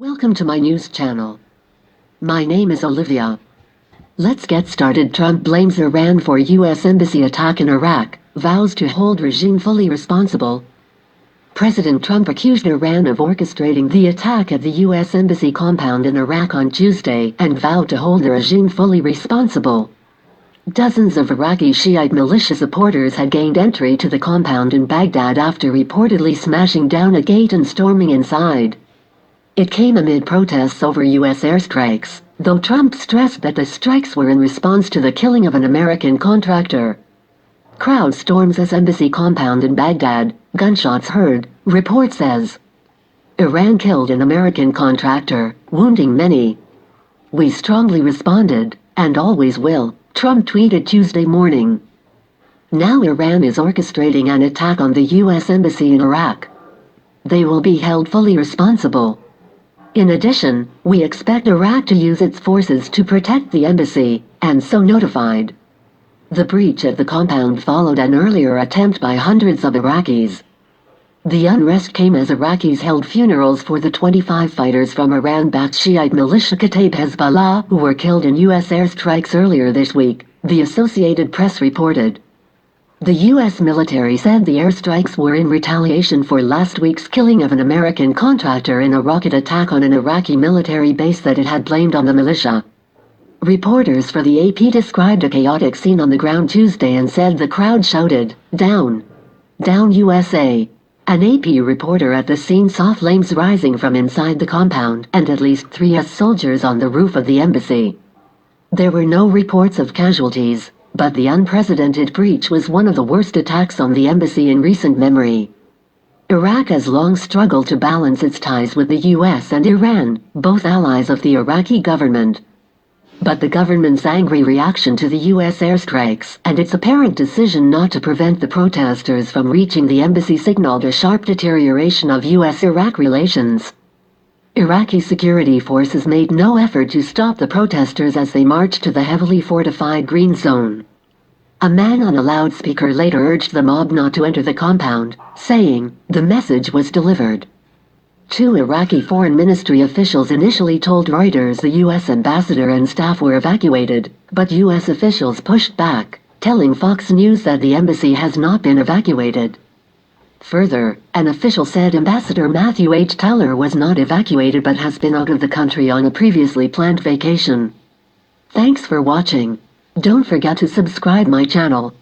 Welcome to my news channel. My name is Olivia. Let's get started. Trump blames Iran for U.S. embassy attack in Iraq, vows to hold regime fully responsible. President Trump accused Iran of orchestrating the attack at the U.S. embassy compound in Iraq on Tuesday and vowed to hold the regime fully responsible. Dozens of Iraqi Shiite militia supporters had gained entry to the compound in Baghdad after reportedly smashing down a gate and storming inside. It came amid protests over U.S. airstrikes, though Trump stressed that the strikes were in response to the killing of an American contractor. Crowd storms as embassy compound in Baghdad, gunshots heard, report says. Iran killed an American contractor, wounding many. We strongly responded, and always will, Trump tweeted Tuesday morning. Now Iran is orchestrating an attack on the U.S. embassy in Iraq. They will be held fully responsible. In addition, we expect Iraq to use its forces to protect the embassy, and so notified. The breach at the compound followed an earlier attempt by hundreds of Iraqis. The unrest came as Iraqis held funerals for the 25 fighters from Iran-backed Shiite militia Kataeb Hezbollah who were killed in U.S. airstrikes earlier this week, the Associated Press reported. The U.S. military said the airstrikes were in retaliation for last week's killing of an American contractor in a rocket attack on an Iraqi military base that it had blamed on the militia. Reporters for the AP described a chaotic scene on the ground Tuesday and said the crowd shouted, "Down! Down USA!" An AP reporter at the scene saw flames rising from inside the compound and at least 3 U.S. soldiers on the roof of the embassy. There were no reports of casualties, but the unprecedented breach was one of the worst attacks on the embassy in recent memory. Iraq has long struggled to balance its ties with the U.S. and Iran, both allies of the Iraqi government. But the government's angry reaction to the U.S. airstrikes and its apparent decision not to prevent the protesters from reaching the embassy signaled a sharp deterioration of U.S.-Iraq relations. Iraqi security forces made no effort to stop the protesters as they marched to the heavily fortified Green Zone. A man on a loudspeaker later urged the mob not to enter the compound, saying, "The message was delivered." 2 Iraqi foreign ministry officials initially told Reuters the U.S. ambassador and staff were evacuated, but U.S. officials pushed back, telling Fox News that the embassy has not been evacuated. Further, an official said Ambassador Matthew H. Teller was not evacuated but has been out of the country on a previously planned vacation. Thanks for watching. Don't forget to subscribe my channel.